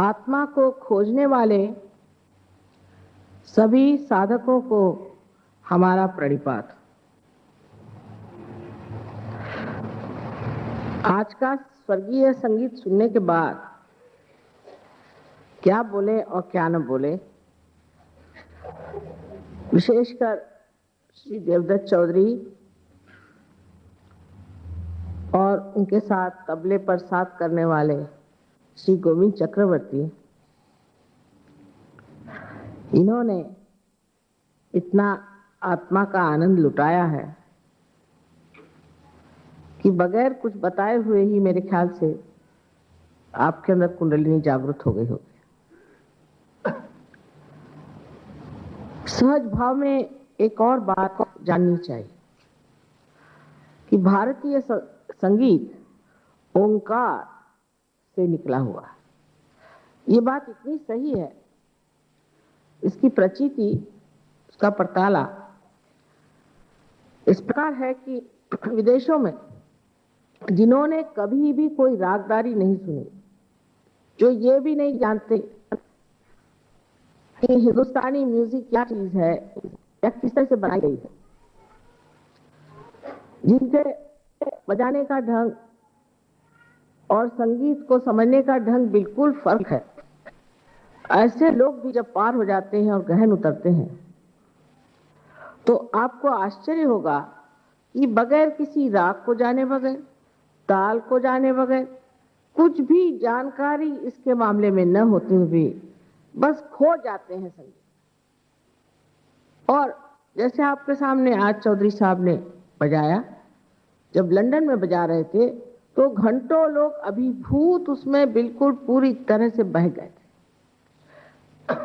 आत्मा को खोजने वाले सभी साधकों को हमारा प्रणिपात। आज का स्वर्गीय संगीत सुनने के बाद क्या बोले और क्या न बोले, विशेषकर श्री देवदत्त चौधरी और उनके साथ तबले पर साथ करने वाले श्री गोविंद चक्रवर्ती, इन्होंने इतना आत्मा का आनंद लुटाया है कि बगैर कुछ बताए हुए ही मेरे ख्याल से आपके अंदर कुंडलिनी जागृत हो गई होगी। सहज भाव में एक और बात जाननी चाहिए कि भारतीय संगीत ओंकार से निकला हुआ है। ये बात इतनी सही है, इसकी प्रचिति, उसका परताला इस प्रकार है कि विदेशों में जिन्होंने कभी भी कोई रागदारी नहीं सुनी, जो ये भी नहीं जानते कि हिंदुस्तानी म्यूजिक क्या चीज है या किस तरह से बनाई गई है, जिनके बजाने का ढंग और संगीत को समझने का ढंग बिल्कुल फर्क है, ऐसे लोग भी जब पार हो जाते हैं और गहन उतरते हैं तो आपको आश्चर्य होगा कि बगैर किसी राग को जाने बगैर, ताल को जाने बगैर, कुछ भी जानकारी इसके मामले में न होते हुए बस खो जाते हैं संगीत। और जैसे आपके सामने आज चौधरी साहब ने बजाया, जब लंदन में बजा रहे थे तो घंटों लोग अभिभूत उसमें बिल्कुल पूरी तरह से बह गए थे।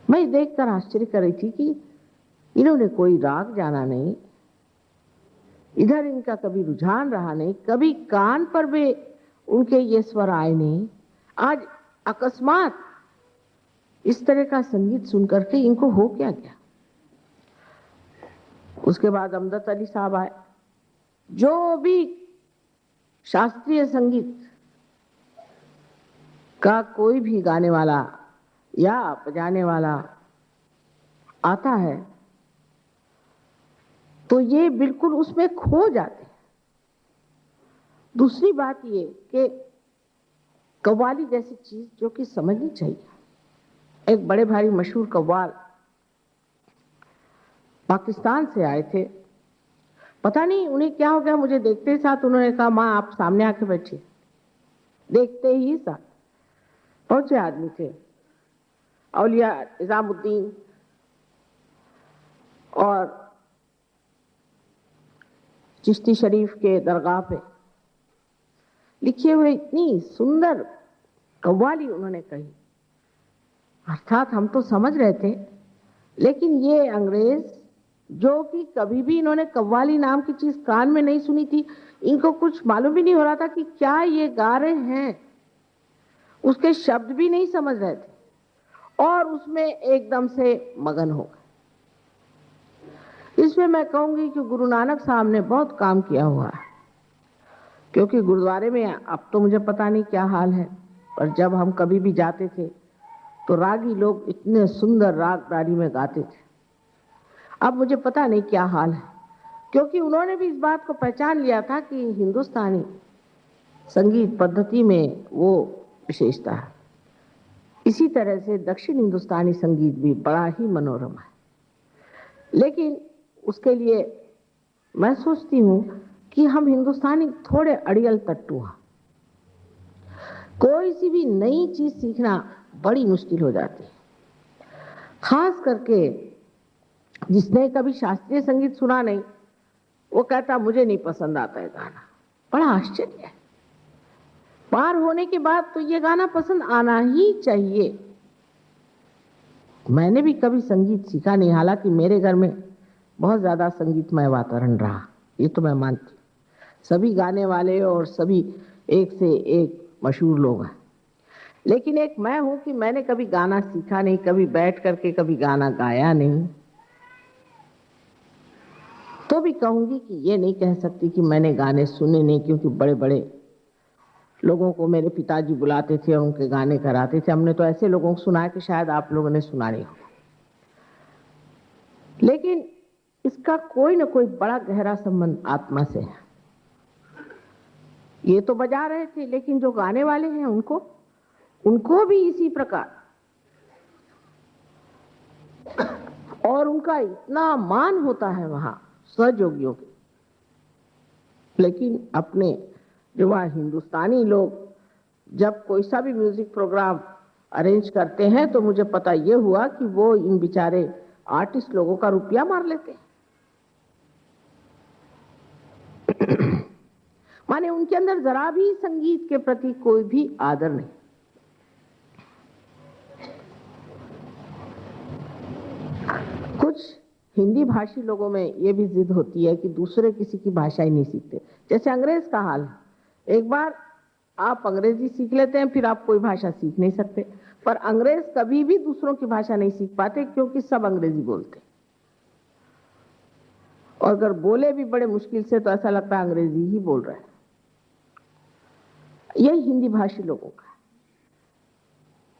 मैं देखकर आश्चर्य कर रही थी कि इन्होंने कोई राग जाना नहीं, इधर इनका कभी रुझान रहा नहीं, कभी कान पर भी उनके ये स्वर आए नहीं। आज अकस्मात इस तरह का संगीत सुनकर के इनको हो क्या गया। उसके बाद अमजद अली साहब आए, जो भी शास्त्रीय संगीत का कोई भी गाने वाला या बजाने वाला आता है तो ये बिल्कुल उसमें खो जाते हैं। दूसरी बात ये कि कव्वाली जैसी चीज जो कि समझनी चाहिए, एक बड़े भारी मशहूर कव्वाल पाकिस्तान से आए थे, पता नहीं उन्हें क्या हो गया, मुझे देखते साथ उन्होंने कहा माँ आप सामने आके बैठिए। देखते ही साथ पहुंचे आदमी थे, औलिया निजामुद्दीन और चिश्ती शरीफ के दरगाह पे लिखे हुए इतनी सुंदर कव्वाली उन्होंने कही। अर्थात हम तो समझ रहे थे, लेकिन ये अंग्रेज जो कि कभी भी इन्होंने कव्वाली नाम की चीज कान में नहीं सुनी थी, इनको कुछ मालूम भी नहीं हो रहा था कि क्या ये गा रहे हैं, उसके शब्द भी नहीं समझ रहे थे और उसमें एकदम से मगन हो गए। इसमें मैं कहूंगी कि गुरु नानक साहब ने बहुत काम किया हुआ है, क्योंकि गुरुद्वारे में अब तो मुझे पता नहीं क्या हाल है, पर जब हम कभी भी जाते थे तो रागी लोग इतने सुंदर रागदारी में गाते थे। अब मुझे पता नहीं क्या हाल है, क्योंकि उन्होंने भी इस बात को पहचान लिया था कि हिंदुस्तानी संगीत पद्धति में वो विशेषता है। इसी तरह से दक्षिण हिंदुस्तानी संगीत भी बड़ा ही मनोरम है, लेकिन उसके लिए मैं सोचती हूँ कि हम हिंदुस्तानी थोड़े अड़ियल तट्टू हैं। कोई सी भी नई चीज सीखना बड़ी मुश्किल हो जाती है, खास करके जिसने कभी शास्त्रीय संगीत सुना नहीं, वो कहता मुझे नहीं पसंद आता है गाना। बड़ा आश्चर्य है, पार होने के बाद तो ये गाना पसंद आना ही चाहिए। मैंने भी कभी संगीत सीखा नहीं, हालांकि मेरे घर में बहुत ज्यादा संगीतमय वातावरण रहा, ये तो मैं मानती हूँ। सभी गाने वाले और सभी एक से एक मशहूर लोग हैं, लेकिन एक मैं हूं कि मैंने कभी गाना सीखा नहीं, कभी बैठ करके कभी गाना गाया नहीं। तो भी कहूंगी कि ये नहीं कह सकती कि मैंने गाने सुने नहीं, क्योंकि बड़े बड़े लोगों को मेरे पिताजी बुलाते थे और उनके गाने कराते थे। हमने तो ऐसे लोगों को सुना है कि शायद आप लोगों ने सुना नहीं होगा, लेकिन इसका कोई ना कोई बड़ा गहरा संबंध आत्मा से है। ये तो बजा रहे थे, लेकिन जो गाने वाले हैं उनको भी इसी प्रकार, और उनका इतना मान होता है वहां सहयोगियों के। लेकिन अपने जो वहां हिंदुस्तानी लोग जब कोई सा भी म्यूजिक प्रोग्राम अरेंज करते हैं तो मुझे पता ये हुआ कि वो इन बेचारे आर्टिस्ट लोगों का रुपया मार लेते हैं। माने उनके अंदर जरा भी संगीत के प्रति कोई भी आदर नहीं। कुछ हिंदी भाषी लोगों में ये भी जिद होती है कि दूसरे किसी की भाषा ही नहीं सीखते, जैसे अंग्रेज का हाल है। एक बार आप अंग्रेजी सीख लेते हैं, फिर आप कोई भाषा सीख नहीं सकते। पर अंग्रेज कभी भी दूसरों की भाषा नहीं सीख पाते, क्योंकि सब अंग्रेजी बोलते, और अगर बोले भी बड़े मुश्किल से तो ऐसा लगता है अंग्रेजी ही बोल रहे हैं। यही हिंदी भाषी लोगों का।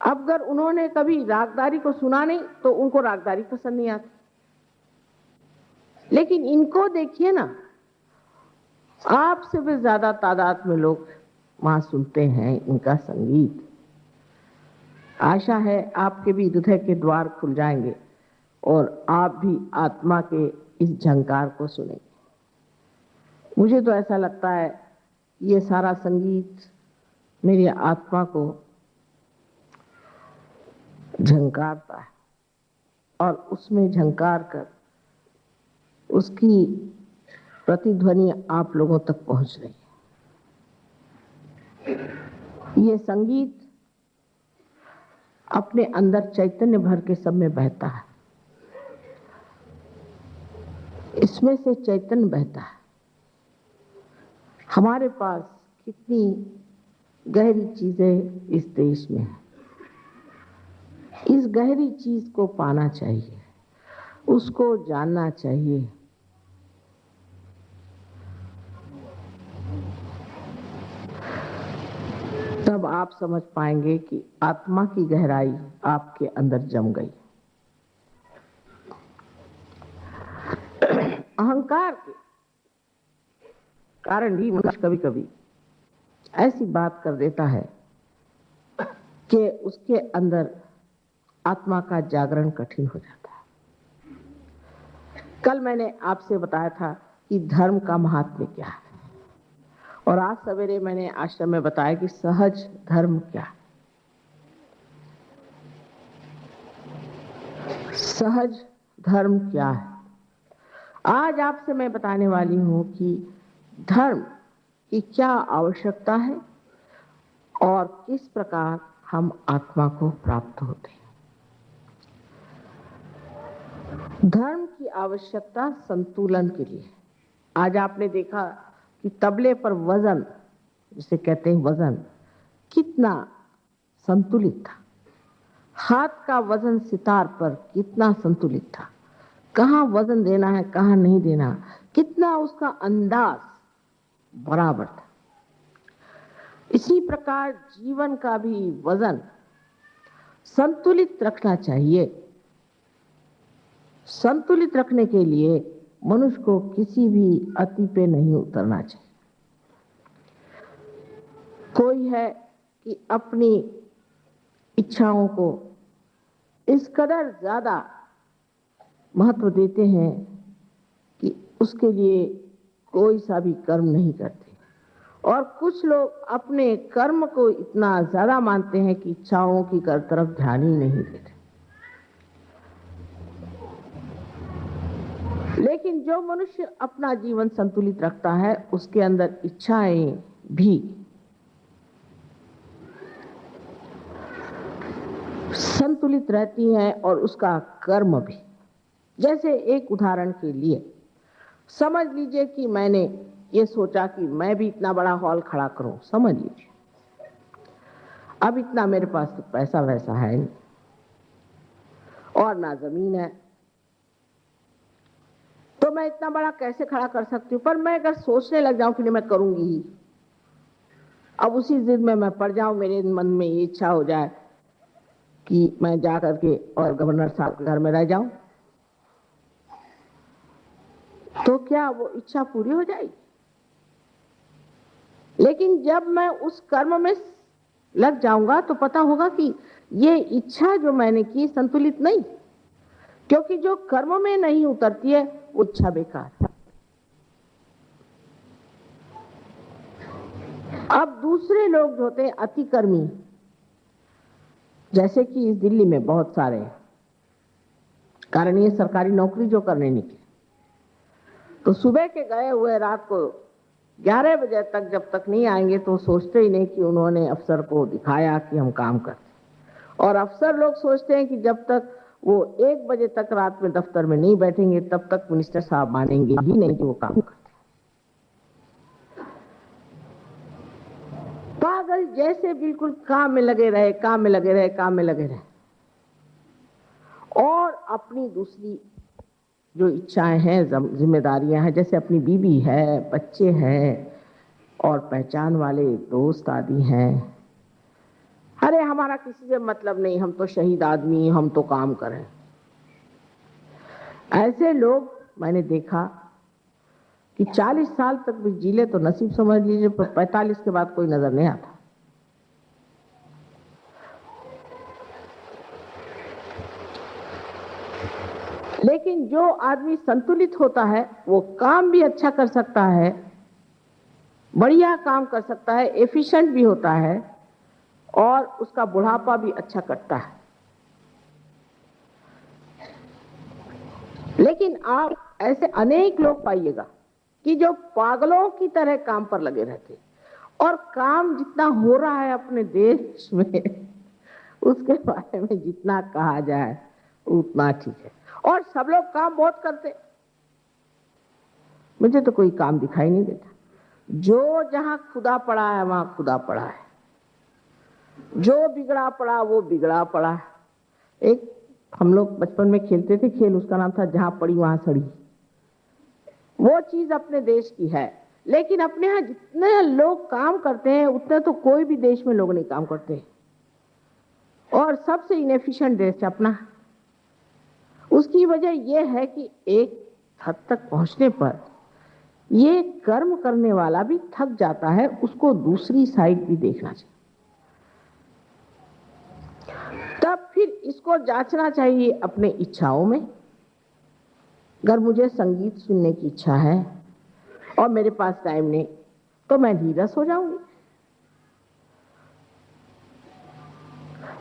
अब अगर उन्होंने कभी रागदारी को सुना नहीं तो उनको रागदारी पसंद नहीं आती, लेकिन इनको देखिए ना, आपसे भी ज्यादा तादाद में लोग वहां सुनते हैं इनका संगीत। आशा है आपके भी हृदय के द्वार खुल जाएंगे और आप भी आत्मा के इस झंकार को सुनेंगे। मुझे तो ऐसा लगता है ये सारा संगीत मेरी आत्मा को झंकारता है, और उसमें झंकार कर उसकी प्रतिध्वनि आप लोगों तक पहुंच रही है। ये संगीत अपने अंदर चैतन्य भर के सब में बहता है, इसमें से चैतन्य बहता है। हमारे पास कितनी गहरी चीजें इस देश में है, इस गहरी चीज को पाना चाहिए, उसको जानना चाहिए। तब आप समझ पाएंगे कि आत्मा की गहराई आपके अंदर जम गई। अहंकार के कारण भी मनुष्य कभी कभी ऐसी बात कर देता है कि उसके अंदर आत्मा का जागरण कठिन हो जाता है। कल मैंने आपसे बताया था कि धर्म का महात्म्य क्या है, और आज सवेरे मैंने आश्रम में बताया कि सहज धर्म क्या है। सहज धर्म क्या है? आज आपसे मैं बताने वाली हूं कि धर्म की क्या आवश्यकता है और किस प्रकार हम आत्मा को प्राप्त होते हैं। धर्म की आवश्यकता संतुलन के लिए। आज आपने देखा कि तबले पर वजन, जिसे कहते हैं वजन, कितना संतुलित था। हाथ का वजन सितार पर कितना संतुलित था, कहाँ वजन देना है कहाँ नहीं देना, कितना उसका अंदाज बराबर था। इसी प्रकार जीवन का भी वजन संतुलित रखना चाहिए। संतुलित रखने के लिए मनुष्य को किसी भी अति पे नहीं उतरना चाहिए। कोई है कि अपनी इच्छाओं को इस कदर ज्यादा महत्व देते हैं कि उसके लिए कोई सा भी कर्म नहीं करते, और कुछ लोग अपने कर्म को इतना ज्यादा मानते हैं कि इच्छाओं की तरफ ध्यान ही नहीं देते। लेकिन जो मनुष्य अपना जीवन संतुलित रखता है उसके अंदर इच्छाएं भी संतुलित रहती हैं और उसका कर्म भी। जैसे एक उदाहरण के लिए समझ लीजिए कि मैंने ये सोचा कि मैं भी इतना बड़ा हॉल खड़ा करूं। समझ लीजिए अब इतना मेरे पास तो पैसा वैसा है नहीं और ना जमीन है, तो मैं इतना बड़ा कैसे खड़ा कर सकती हूं। पर मैं अगर सोचने लग जाऊं कि नहीं मैं करूंगी ही, अब उसी जिद में मैं पड़ जाऊं, मेरे मन में ये इच्छा हो जाए कि मैं जा करके और गवर्नर साहब के घर में रह जाऊं, तो क्या वो इच्छा पूरी हो जाएगी? लेकिन जब मैं उस कर्म में लग जाऊंगा तो पता होगा कि ये इच्छा जो मैंने की संतुलित नहीं, क्योंकि जो कर्म में नहीं उतरती है वो इच्छा बेकार है। अब दूसरे लोग जो होते हैं अतिकर्मी, जैसे कि इस दिल्ली में बहुत सारे, कारण ये सरकारी नौकरी जो करने निकले तो सुबह के गए हुए रात को 11 बजे तक जब तक नहीं आएंगे तो सोचते ही नहीं कि उन्होंने अफसर को दिखाया कि हम काम करते। और अफसर लोग सोचते हैं कि जब तक वो 1 बजे तक रात में दफ्तर में नहीं बैठेंगे तब तक मिनिस्टर साहब मानेंगे ही नहीं कि वो काम करते। पागल जैसे बिल्कुल काम में लगे रहे, काम में लगे रहे, काम में लगे रहे, और अपनी दूसरी जो इच्छाएं हैं, जिम्मेदारियां हैं, जैसे अपनी बीवी है, बच्चे हैं और पहचान वाले दोस्त आदि हैं, अरे हमारा किसी से मतलब नहीं, हम तो शहीद आदमी, हम तो काम करें। ऐसे लोग मैंने देखा कि 40 साल तक भी जी ले तो नसीब समझ लीजिए, पर 45 के बाद कोई नजर नहीं आता। लेकिन जो आदमी संतुलित होता है वो काम भी अच्छा कर सकता है, बढ़िया काम कर सकता है, एफिशिएंट भी होता है और उसका बुढ़ापा भी अच्छा कटता है। लेकिन आप ऐसे अनेक लोग पाइएगा कि जो पागलों की तरह काम पर लगे रहते, और काम जितना हो रहा है अपने देश में उसके बारे में जितना कहा जाए उतना ठीक है। और सब लोग काम बहुत करते, मुझे तो कोई काम दिखाई नहीं देता। जो जहां खुदा पड़ा है वहां खुदा पड़ा है, जो बिगड़ा पड़ा वो बिगड़ा पड़ा है। एक हम लोग बचपन में खेलते थे खेल, उसका नाम था जहां पड़ी वहां सड़ी। वो चीज अपने देश की है, लेकिन अपने यहाँ जितने लोग काम करते हैं उतने तो कोई भी देश में लोग नहीं काम करते। और सबसे इनएफिशिएंट देश है अपना। उसकी वजह यह है कि एक हद तक पहुंचने पर ये कर्म करने वाला भी थक जाता है, उसको दूसरी साइड भी देखना चाहिए। तब फिर इसको जांचना चाहिए अपने इच्छाओं में। अगर मुझे संगीत सुनने की इच्छा है और मेरे पास टाइम नहीं तो मैं नीरस हो जाऊंगी।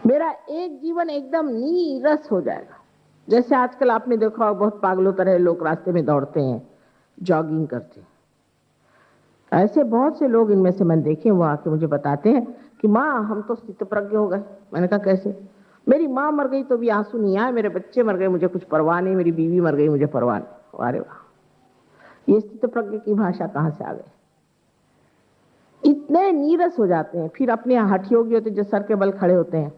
मेरा एक जीवन एकदम नीरस हो जाएगा। जैसे आजकल आपने देखा बहुत पागलों तरह लोग रास्ते में दौड़ते हैं, जॉगिंग करते हैं। ऐसे बहुत से लोग इनमें से मैंने देखे, वो आके मुझे बताते हैं कि माँ हम तो स्थितप्रज्ञ हो गए। मैंने कहा कैसे? मेरी माँ मर गई तो भी आंसू नहीं आए, मेरे बच्चे मर गए मुझे कुछ परवाह नहीं, मेरी बीवी मर गई मुझे परवाह नहीं। अरे वाह, ये स्थितप्रज्ञ की भाषा कहां से आ गई? इतने नीरस हो जाते हैं। फिर अपने यहाँ हठ योगी होते जो सर के बल खड़े होते हैं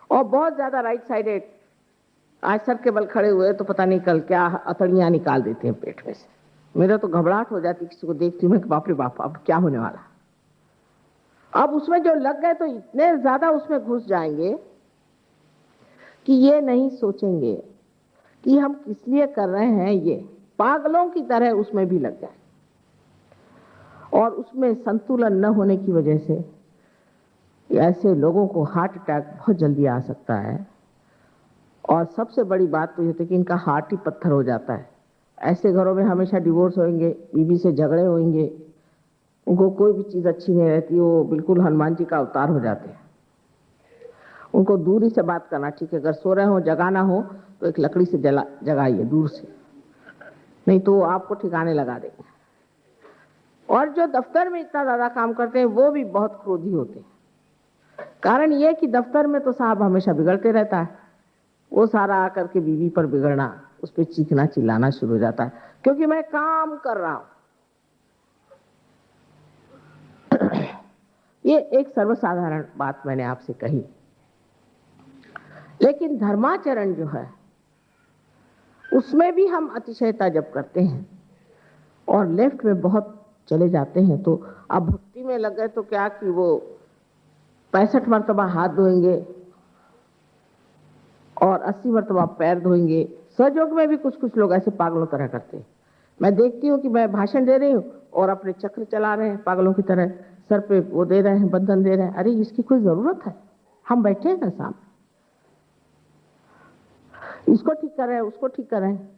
और बहुत ज्यादा राइट साइडेड, आज सर के बल खड़े हुए तो पता नहीं कल क्या अतड़ियां निकाल देते हैं पेट में से। मेरा तो घबराहट हो जाती किसी को देखती हूँ मैं, बाप रे बाप अब क्या होने वाला। अब उसमें जो लग गए तो इतने ज्यादा उसमें घुस जाएंगे कि ये नहीं सोचेंगे कि हम किस लिए कर रहे हैं, ये पागलों की तरह उसमें भी लग जाए। और उसमें संतुलन न होने की वजह से ऐसे लोगों को हार्ट अटैक बहुत जल्दी आ सकता है। और सबसे बड़ी बात तो ये है कि इनका हार्ट ही पत्थर हो जाता है। ऐसे घरों में हमेशा डिवोर्स होंगे, बीवी से झगड़े होंगे, उनको कोई भी चीज अच्छी नहीं रहती, वो बिल्कुल हनुमान जी का अवतार हो जाते हैं। उनको दूरी से बात करना ठीक है, अगर सो रहे हो जगाना हो तो एक लकड़ी से जगाइए दूर से, नहीं तो आपको ठिकाने लगा देंगे। और जो दफ्तर में इतना ज्यादा काम करते हैं वो भी बहुत क्रोधी होते हैं। कारण ये कि दफ्तर में तो साहब हमेशा बिगड़ते रहता है, वो सारा आकर के बीवी पर बिगड़ना, उस पर चीखना चिल्लाना शुरू हो जाता है, क्योंकि मैं काम कर रहा हूं। ये एक सर्वसाधारण बात मैंने आपसे कही। लेकिन धर्माचरण जो है उसमें भी हम अतिशयता जब करते हैं और लेफ्ट में बहुत चले जाते हैं। तो अब भक्ति में लग गए तो क्या कि वो 65 मरतबा हाथ धोएंगे और 80 मरतबा पैर धोएंगे। सहयोग में भी कुछ कुछ लोग ऐसे पागलों तरह करते हैं। मैं देखती हूँ कि मैं भाषण दे रही हूँ और अपने चक्र चला रहे हैं पागलों की तरह, सर पे वो दे रहे हैं, बंधन दे रहे हैं। अरे इसकी कोई जरूरत है? हम बैठे हैं ना सामने, इसको ठीक कर रहे हैं, उसको ठीक कर रहे हैं।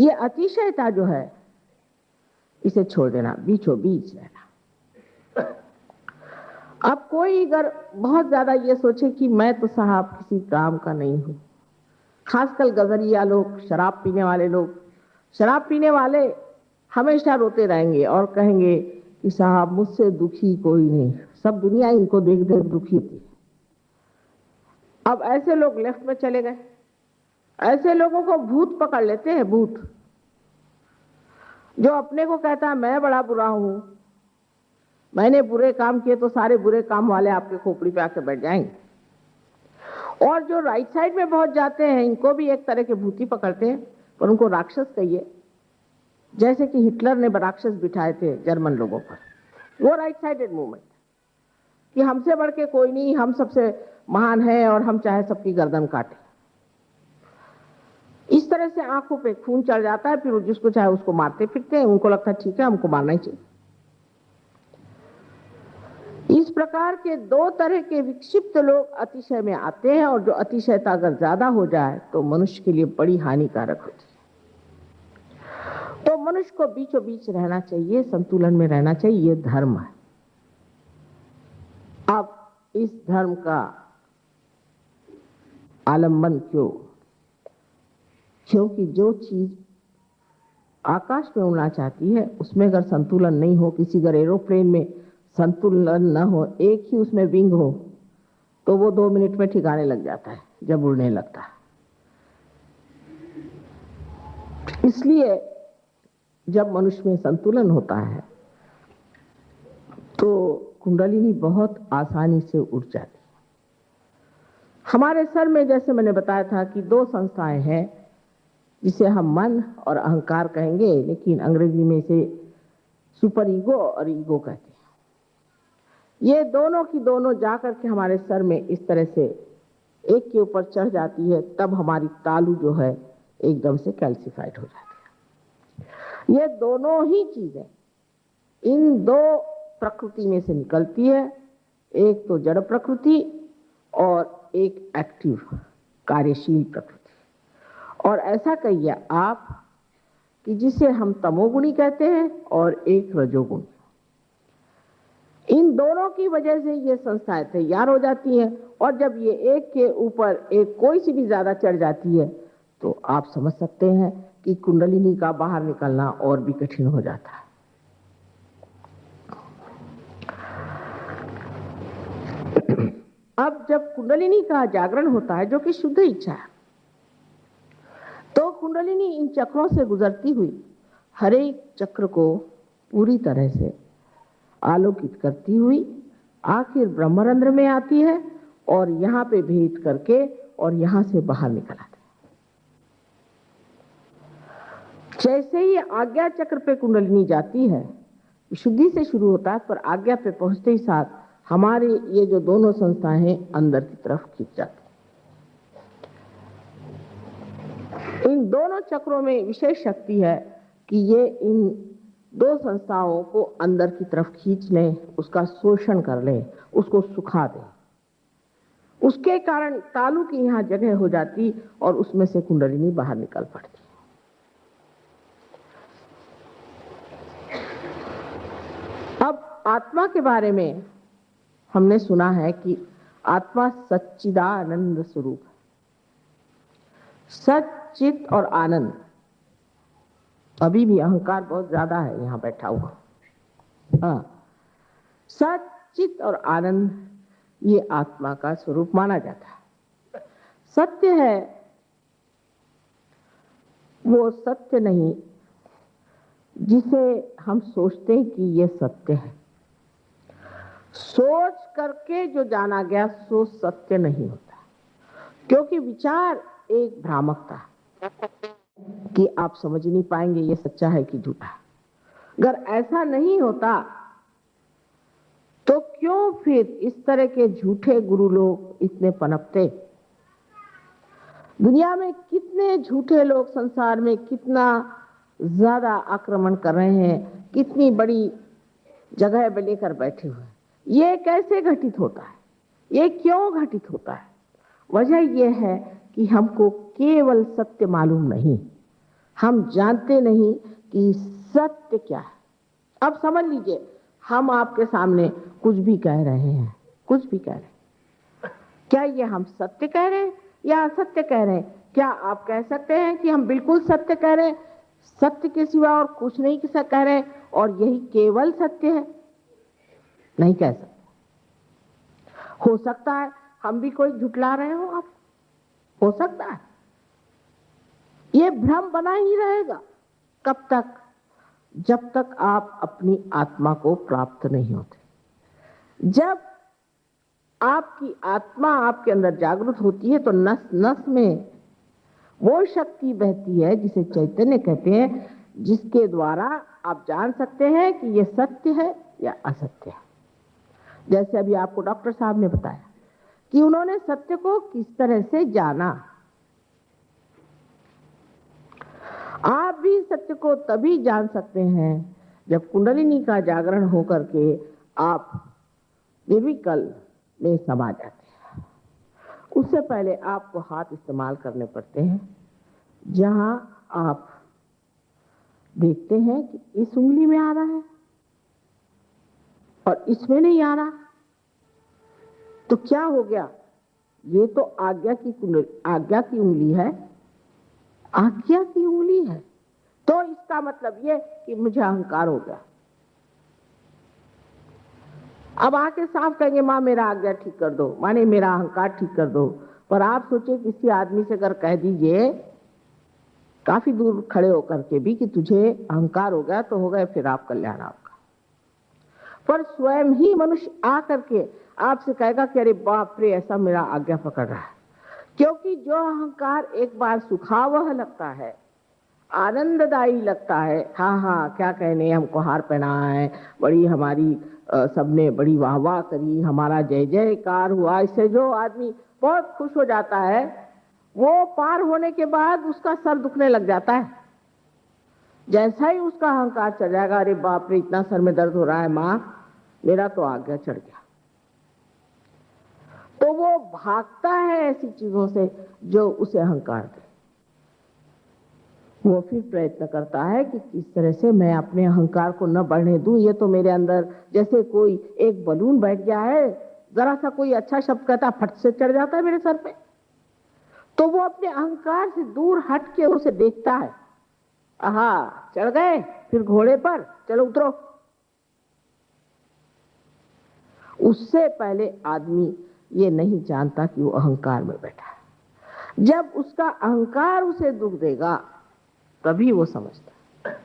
ये अतिशयता जो है इसे छोड़ देना, बीचों बीच रहना। अब कोई अगर बहुत ज्यादा ये सोचे कि मैं तो साहब किसी काम का नहीं हूं, खासकर गजरिया लोग, शराब पीने वाले लोग, शराब पीने वाले हमेशा रोते रहेंगे और कहेंगे कि साहब मुझसे दुखी कोई नहीं, सब दुनिया इनको देख देख दुखी थी। अब ऐसे लोग लेफ्ट में चले गए। ऐसे लोगों को भूत पकड़ लेते हैं, भूत। जो अपने को कहता है मैं बड़ा बुरा हूं, मैंने बुरे काम किए तो सारे बुरे काम वाले आपके खोपड़ी पे आके बैठ जाएंगे। और जो राइट साइड में बहुत जाते हैं, इनको भी एक तरह के भूती पकड़ते हैं, पर उनको राक्षस कहिए, जैसे कि हिटलर ने राक्षस बिठाए थे जर्मन लोगों पर। वो राइट साइडेड मूवमेंट कि हमसे बढ़ के कोई नहीं, हम सबसे महान है और हम चाहे सबकी गर्दन काटे। इस तरह से आंखों पे खून चढ़ जाता है, फिर जिसको चाहे उसको मारते फिरते हैं। उनको लगता है ठीक है, हमको मारना ही चाहिए। इस प्रकार के दो तरह के विक्षिप्त लोग अतिशय में आते हैं, और जो अतिशयता अगर ज्यादा हो जाए तो मनुष्य के लिए बड़ी हानिकारक होती है। तो मनुष्य को बीचों बीच रहना चाहिए, संतुलन में रहना चाहिए, ये धर्म है। अब इस धर्म का आलंबन क्यों? क्योंकि जो चीज आकाश में उड़ना चाहती है उसमें अगर संतुलन नहीं हो, किसी अगर एरोप्लेन में संतुलन न हो, एक ही उसमें विंग हो, तो वो 2 मिनट में ठिकाने लग जाता है जब उड़ने लगता है। इसलिए जब मनुष्य में संतुलन होता है तो कुंडलिनी बहुत आसानी से उड़ जाती है। हमारे सर में, जैसे मैंने बताया था, कि 2 संस्थाएं हैं जिसे हम मन और अहंकार कहेंगे, लेकिन अंग्रेजी में इसे सुपर ईगो और ईगो कहते हैं। ये दोनों की दोनों जाकर के हमारे सर में इस तरह से एक के ऊपर चढ़ जाती है, तब हमारी तालू जो है एकदम से कैल्सिफाइड हो जाती है। ये दोनों ही चीजें इन 2 प्रकृति में से निकलती है, एक तो जड़ प्रकृति और एक एक्टिव कार्यशील प्रकृति। और ऐसा कहिए आप कि जिसे हम तमोगुणी कहते हैं और एक रजोगुणी, इन दोनों की वजह से ये संस्थाएं तैयार हो जाती हैं। और जब ये एक के ऊपर एक कोई सी भी ज्यादा चढ़ जाती है तो आप समझ सकते हैं कि कुंडलिनी का बाहर निकलना और भी कठिन हो जाता है। अब जब कुंडलिनी का जागरण होता है, जो कि शुद्ध इच्छा है, तो कुंडलिनी इन चक्रों से गुजरती हुई हर एक चक्र को पूरी तरह से आलोकित करती हुई आखिर ब्रह्मरंध्र में आती है और यहाँ पे भेद करके और यहाँ से बाहर निकल आती है। जैसे ही आज्ञा चक्र पे कुंडलिनी जाती है, शुद्धि से शुरू होता है, पर आज्ञा पे पहुंचते ही साथ हमारे ये जो दोनों संस्थाएं हैं अंदर की तरफ खींच जाती है। इन दोनों चक्रों में विशेष शक्ति है कि ये इन 2 संस्थाओं को अंदर की तरफ खींच लें, उसका शोषण कर लें, उसको सुखा दें। उसके कारण तालू की यहाँ जगह हो जाती और उसमें से कुंडलिनी बाहर निकल पड़ती। अब आत्मा के बारे में हमने सुना है कि आत्मा सच्चिदानंद स्वरूप है। सच्चित और आनंद, अभी भी अहंकार बहुत ज्यादा है यहां बैठा हुआ। सच्चित और आनंद ये आत्मा का स्वरूप माना जाता है। सत्य है वो सत्य नहीं जिसे हम सोचते हैं कि ये सत्य है। सोच करके जो जाना गया सो सत्य नहीं होता, क्योंकि विचार एक भ्रामकता कि आप समझ नहीं पाएंगे ये सच्चा है कि झूठा। अगर ऐसा नहीं होता तो क्यों फिर इस तरह के झूठे गुरु लोग इतने पनपते? दुनिया में कितने झूठे लोग संसार में कितना ज्यादा आक्रमण कर रहे हैं, कितनी बड़ी जगह पे लेकर बैठे हुए हैं। ये कैसे घटित होता है? ये क्यों घटित होता है? वजह यह है कि हमको केवल सत्य मालूम नहीं, हम जानते नहीं कि सत्य क्या है। अब समझ लीजिए, हम आपके सामने कुछ भी कह रहे हैं, कुछ भी कह रहे हैं, क्या ये हम सत्य कह रहे हैं या असत्य कह रहे हैं? क्या आप कह सकते हैं कि हम बिल्कुल सत्य कह रहे हैं, सत्य के सिवा और कुछ नहीं कह रहे हैं और यही केवल सत्य है? नहीं कह सकते। हो सकता है हम भी कोई झुठला रहे हो, आप हो सकता है। ये भ्रम बना ही रहेगा। कब तक? जब तक आप अपनी आत्मा को प्राप्त नहीं होते। जब आपकी आत्मा आपके अंदर जागृत होती है तो नस नस में वो शक्ति बहती है जिसे चैतन्य कहते हैं, जिसके द्वारा आप जान सकते हैं कि ये सत्य है या असत्य है। जैसे अभी आपको डॉक्टर साहब ने बताया कि उन्होंने सत्य को किस तरह से जाना। आप भी सत्य को तभी जान सकते हैं जब कुंडलिनी का जागरण होकर के आप निर्विकल्प में समा जाते हैं। उससे पहले आपको हाथ इस्तेमाल करने पड़ते हैं। जहां आप देखते हैं कि इस उंगली में आ रहा है और इसमें नहीं आ रहा, तो क्या हो गया? ये तो आज्ञा की उंगली है, आज्ञा की उंगली है। तो इसका मतलब ये कि मुझे अहंकार हो गया। अब आके साफ कहेंगे, माँ मेरा आज्ञा ठीक कर दो, माने मेरा अहंकार ठीक कर दो। पर आप सोचिए, किसी आदमी से अगर कह दीजिए काफी दूर खड़े होकर के भी कि तुझे अहंकार हो गया, तो हो गए फिर आप कल्याण आपका। पर स्वयं ही मनुष्य आकर के आपसे कहेगा कि अरे बाप रे, ऐसा मेरा आज्ञा पकड़ रहा है। क्योंकि जो अहंकार एक बार सुखावह लगता है, आनंददायी लगता है, हाँ हाँ क्या कहने, हमको हार पहना है, बड़ी हमारी सबने बड़ी वाह वाह करी, हमारा जय जयकार हुआ, इससे जो आदमी बहुत खुश हो जाता है, वो पार होने के बाद उसका सर दुखने लग जाता है। जैसा ही उसका अहंकार चढ़ जाएगा, अरे बाप रे इतना सर में दर्द हो रहा है माँ, मेरा तो आज्ञा चढ़ गया, तो वो भागता है ऐसी चीजों से जो उसे अहंकार दे। वो फिर प्रयत्न करता है कि किस तरह से मैं अपने अहंकार को न बढ़ने दूं। ये तो मेरे अंदर जैसे कोई एक बलून बैठ गया है, जरा सा कोई अच्छा शब्द कहता फट से चढ़ जाता है मेरे सर पे। तो वो अपने अहंकार से दूर हट के उसे देखता है, आहा चढ़ गए, फिर घोड़े पर चलो उतरो। उससे पहले आदमी ये नहीं जानता कि वो अहंकार में बैठा है। जब उसका अहंकार उसे दुख देगा तभी वो समझता है।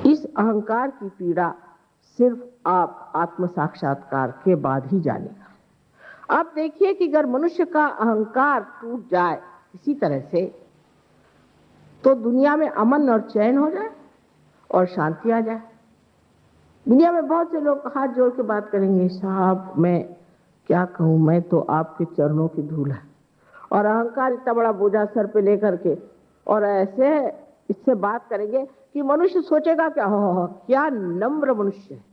इस अहंकार की पीड़ा सिर्फ आप आत्म साक्षात्कार के बाद ही जानेगा। आप देखिए कि अगर मनुष्य का अहंकार टूट जाए किसी तरह से, तो दुनिया में अमन और चैन हो जाए और शांति आ जाए। दुनिया में बहुत से लोग हाथ जोड़ के बात करेंगे, साहब मैं क्या कहूं, मैं तो आपके चरणों की धूल है, और अहंकार इतना बड़ा बोझा सर पे लेकर के, और ऐसे इससे बात करेंगे कि मनुष्य सोचेगा क्या, हो क्या नम्र मनुष्य है।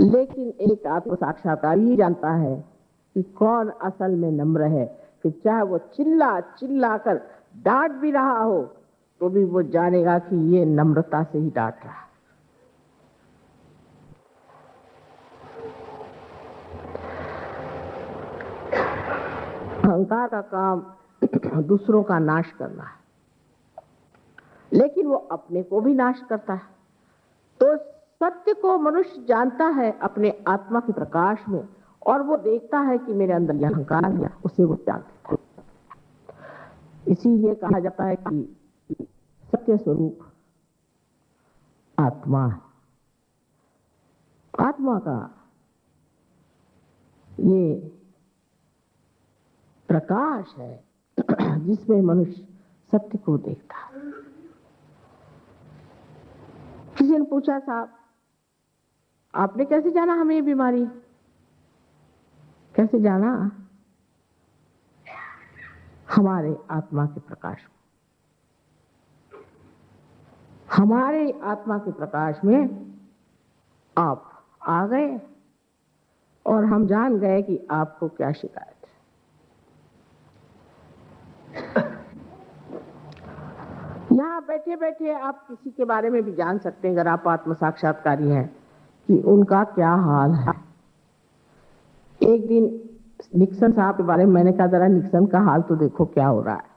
लेकिन एक आत्म साक्षात्कार ही जानता है कि कौन असल में नम्र है। फिर चाहे वो चिल्ला चिल्ला कर डांट भी रहा हो, तो भी वो जानेगा कि ये नम्रता से ही डांट रहा है। अहंकार का काम दूसरों का नाश करना है, लेकिन वो अपने को भी नाश करता है। तो सत्य को मनुष्य जानता है अपने आत्मा के प्रकाश में, और वो देखता है कि मेरे अंदर यह अहंकार है, उसे वो त्याग देता है। इसीलिए कहा जाता है कि सत्य स्वरूप आत्मा है। आत्मा का ये प्रकाश है, जिसमें मनुष्य सत्य को देखता है। किसी ने पूछा, साहब आपने कैसे जाना हमें ये बीमारी? कैसे जाना? हमारे आत्मा के प्रकाश में, हमारे आत्मा के प्रकाश में आप आ गए और हम जान गए कि आपको क्या शिकायत है। यहां बैठे बैठे आप किसी के बारे में भी जान सकते हैं, अगर आप आत्म साक्षात्कारी हैं, कि उनका क्या हाल है। एक दिन निक्सन साहब के बारे में मैंने कहा, जरा निक्सन का हाल तो देखो क्या हो रहा है।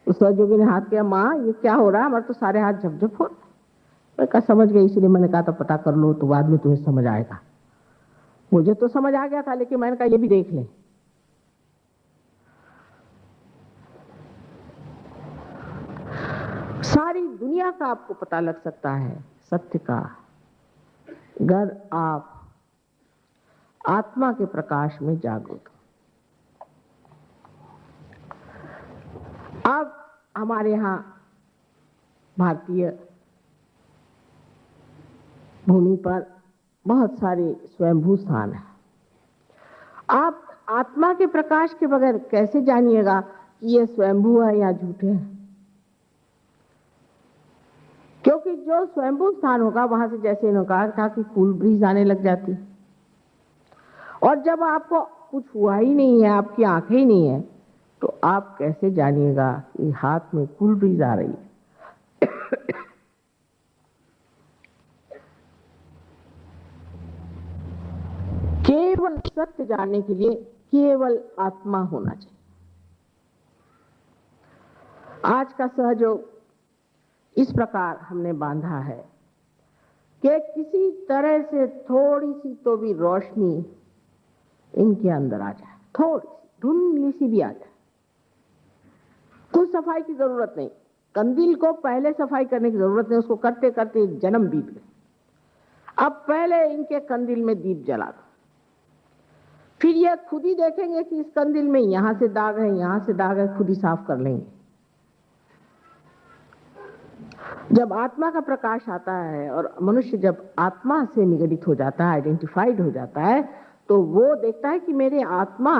उस सहयोगी ने हाथ किया, माँ ये क्या हो रहा है, हमारे तो सारे हाथ झपझप हो। मैं कहा समझ गई, इसलिए मैंने कहा था पता कर लो तो बाद में तुम्हें समझ आएगा। मुझे तो समझ आ गया था, लेकिन मैंने कहा ये भी देख लें। सारी दुनिया का आपको पता लग सकता है सत्य का, अगर आप आत्मा के प्रकाश में जागरूक। अब हमारे यहाँ भारतीय भूमि पर बहुत सारे स्वयंभू स्थान हैं। आप आत्मा के प्रकाश के बगैर कैसे जानिएगा कि ये स्वयंभू है या झूठे हैं? क्योंकि जो स्वयंभू स्थान होगा वहां से, जैसे इन्होंने कहा था कि कूल ब्रीज आने लग जाती, और जब आपको कुछ हुआ ही नहीं है, आपकी आंखें ही नहीं है, तो आप कैसे जानिएगा कि हाथ में कूल ब्रीज आ रही है? केवल सत्य जानने के लिए केवल आत्मा होना चाहिए। आज का सहयोग इस प्रकार हमने बांधा है कि किसी तरह से थोड़ी सी तो भी रोशनी इनके अंदर आ जाए, थोड़ी सी धुंधली सी भी आ जाए। कुछ सफाई की जरूरत नहीं, कंदील को पहले सफाई करने की जरूरत नहीं, उसको करते करते जन्म बीत गए। अब पहले इनके कंदील में दीप जला दो, फिर ये खुद ही देखेंगे कि इस कंदील में यहां से दाग है, यहां से दाग है, खुद ही साफ कर लेंगे। जब आत्मा का प्रकाश आता है और मनुष्य जब आत्मा से निगडित हो जाता है, आइडेंटिफाइड हो जाता है, तो वो देखता है कि मेरे आत्मा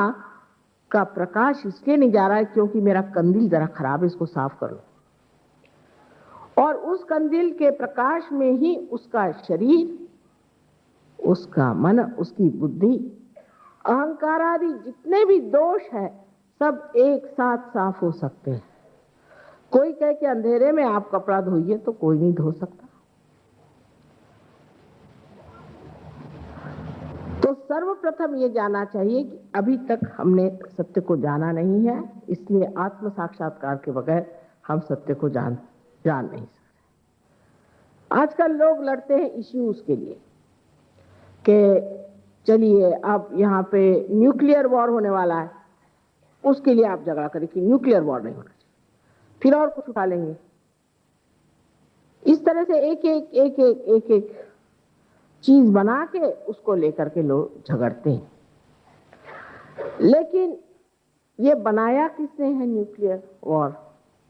का प्रकाश इसलिए नहीं जा रहा है क्योंकि मेरा कंदील जरा खराब है, इसको साफ कर लो। और उस कंदील के प्रकाश में ही उसका शरीर, उसका मन, उसकी बुद्धि, अहंकार आदि जितने भी दोष है सब एक साथ साफ हो सकते हैं। कोई कहे कि अंधेरे में आप कपड़ा धोइए, तो कोई नहीं धो सकता। तो सर्वप्रथम ये जानना चाहिए कि अभी तक हमने सत्य को जाना नहीं है, इसलिए आत्म साक्षात्कार के बगैर हम सत्य को जान नहीं सकते। आजकल लोग लड़ते हैं इश्यूज के लिए कि चलिए अब यहाँ पे न्यूक्लियर वॉर होने वाला है, उसके लिए आप झगड़ा करें कि न्यूक्लियर वॉर नहीं होना चाहिए, फिर और कुछ उठा लेंगे। इस तरह से एक एक एक एक एक एक चीज बना के उसको लेकर के लोग झगड़ते हैं। लेकिन ये बनाया किसने है न्यूक्लियर वॉर?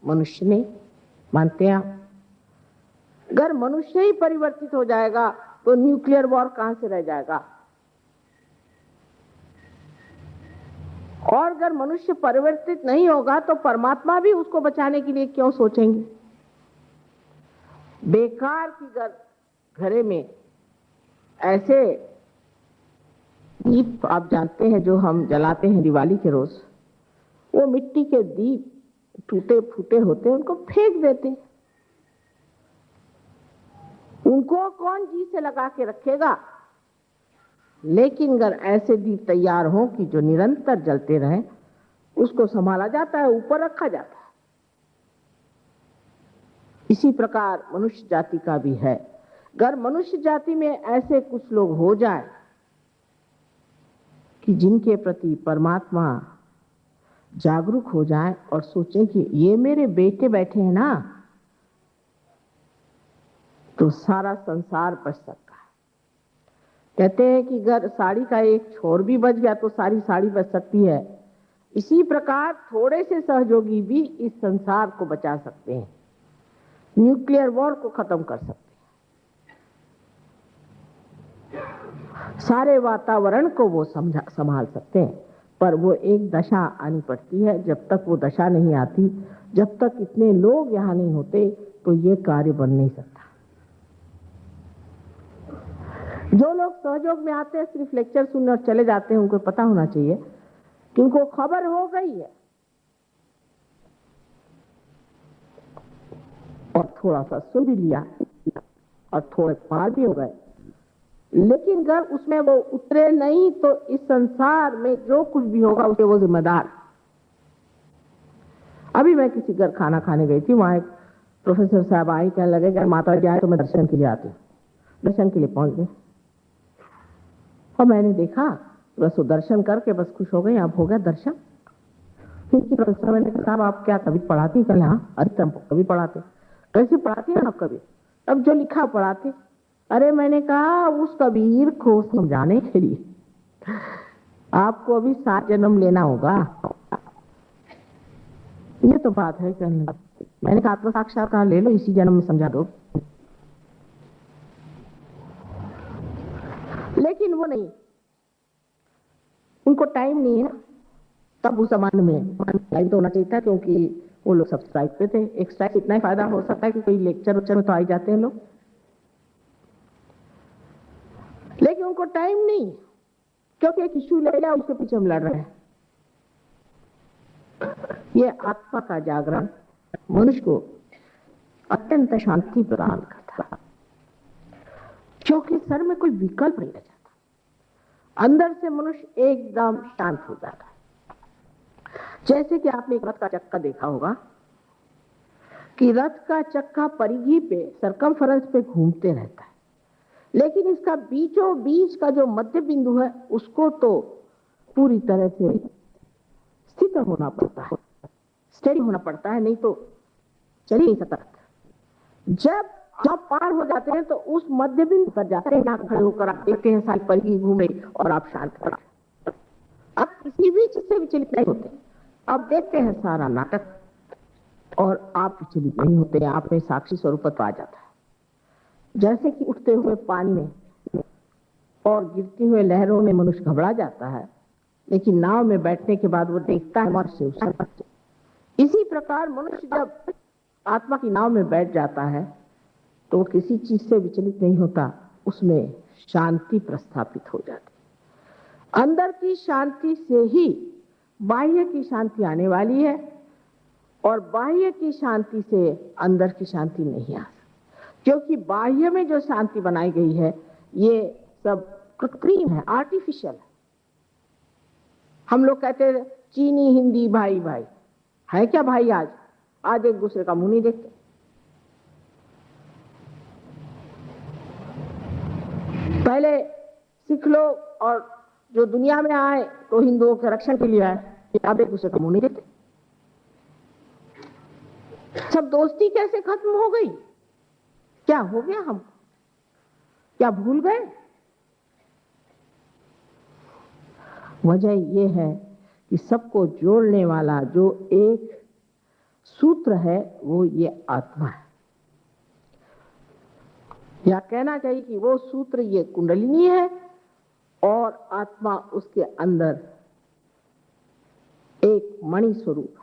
मनुष्य ने, मानते हैं आप? अगर मनुष्य ही परिवर्तित हो जाएगा तो न्यूक्लियर वॉर कहां से रह जाएगा? और अगर मनुष्य परिवर्तित नहीं होगा तो परमात्मा भी उसको बचाने के लिए क्यों सोचेंगे? बेकार की घरे में ऐसे दीप आप जानते हैं जो हम जलाते हैं दिवाली के रोज, वो मिट्टी के दीप टूटे फूटे होते हैं, उनको फेंक देते हैं। उनको कौन जी से लगा के रखेगा? लेकिन अगर ऐसे दीप तैयार हो कि जो निरंतर जलते रहें, उसको संभाला जाता है, ऊपर रखा जाता है। इसी प्रकार मनुष्य जाति का भी है। अगर मनुष्य जाति में ऐसे कुछ लोग हो जाए कि जिनके प्रति परमात्मा जागरूक हो जाए और सोचें कि ये मेरे बेटे बैठे हैं ना, तो सारा संसार बच सकता है। कहते हैं कि अगर साड़ी का एक छोर भी बच गया तो सारी साड़ी बच सकती है, इसी प्रकार थोड़े से सहयोगी भी इस संसार को बचा सकते हैं, न्यूक्लियर वॉर को खत्म कर सकते हैं, सारे वातावरण को वो संभाल सकते हैं। पर वो एक दशा आनी पड़ती है। जब तक वो दशा नहीं आती, जब तक इतने लोग यहाँ नहीं होते, तो ये कार्य बन नहीं सकता। जो लोग सहयोग में आते हैं, सिर्फ लेक्चर सुनने और चले जाते हैं, उनको पता होना चाहिए कि उनको खबर हो गई है और थोड़ा सा सुन भी लिया और थोड़े पार भी हो गए, लेकिन अगर उसमें वो उतरे नहीं तो इस संसार में जो कुछ भी होगा उसके वो जिम्मेदार। अभी मैं किसी घर खाना खाने गई थी, वहां एक प्रोफेसर साहब आई, कहने लगे कि माता जी आए तो मैं दर्शन के लिए आती हूँ। दर्शन के लिए पहुंच गए और मैंने देखा बस वो दर्शन करके बस खुश हो गई, अब हो गया दर्शन। क्योंकि प्रोफेसर, मैंने कहा साहब आप क्या कभी पढ़ाती? कल हाँ। अरे तब कभी पढ़ाते? कैसे पढ़ाती है आप कभी? अब जो लिखा पढ़ाते। अरे मैंने कहा उस कबीर को समझाने के लिए आपको अभी 7 जन्म लेना होगा। ये तो बात है। कहने मैंने कहा आत्म साक्षात्कार ले लो, इसी जन्म में समझा दो। लेकिन वो नहीं, उनको टाइम नहीं है ना। तब उस जमाने में टाइम तो होना चाहिए था, क्योंकि वो लोग सब स्ट्राइक पे थे। एक स्ट्राइक इतना ही फायदा हो सकता है कि कोई लेक्चर में तो आ ही जाते हैं लोग, लेकिन उनको टाइम नहीं, क्योंकि एक इश्यू ले लिया, उसके पीछे हम लड़ रहे हैं। ये आत्मा का जागरण मनुष्य को अत्यंत शांति प्रदान करता है, क्योंकि सर में कोई विकल्प नहीं रह जाता। अंदर से मनुष्य एकदम शांत हो जाता है। जैसे कि आपने एक रथ का चक्का देखा होगा कि रथ का चक्का परिधि पे, सरकमफेरेंस पे घूमते रहता है, लेकिन इसका बीचों बीच का जो मध्य बिंदु है उसको तो पूरी तरह से स्थिर होना पड़ता है, स्टेडी होना पड़ता है, नहीं तो चल ही नहीं सकता। जब पार हो जाते हैं तो उस मध्य बिंदु पर जाते हैं, जहां खड़े होकर आप देखते हैं सारी परिधि घूम रही और आप शांत खड़े। आप किसी भी चीज से विचलित नहीं होते। आप देखते हैं सारा नाटक और आप विचलित नहीं होते, आप में साक्षी स्वरूपत्व आ जाता है। जैसे कि उठते हुए पानी में और गिरती हुए लहरों में मनुष्य घबरा जाता है, लेकिन नाव में बैठने के बाद वो देखता है मनुष्य उसे। इसी प्रकार मनुष्य जब आत्मा की नाव में बैठ जाता है तो वो किसी चीज से विचलित नहीं होता, उसमें शांति प्रस्थापित हो जाती। अंदर की शांति से ही बाह्य की शांति आने वाली है, और बाह्य की शांति से अंदर की शांति नहीं आ सकती, क्योंकि बाह्य में जो शांति बनाई गई है ये सब कृत्रिम है, आर्टिफिशियल है। हम लोग कहते हैं चीनी हिंदी भाई भाई, है क्या भाई? आज एक दूसरे का मुंह नहीं देखते। पहले सिख लोग और जो दुनिया में आए तो हिंदुओं के रक्षण के लिए आए, अब एक दूसरे का मुंह नहीं देखते। सब दोस्ती कैसे खत्म हो गई? क्या हो गया? हम क्या भूल गए? वजह यह है कि सबको जोड़ने वाला जो एक सूत्र है वो ये आत्मा है, या कहना चाहिए कि वो सूत्र ये कुंडलिनी है और आत्मा उसके अंदर एक मणि स्वरूप।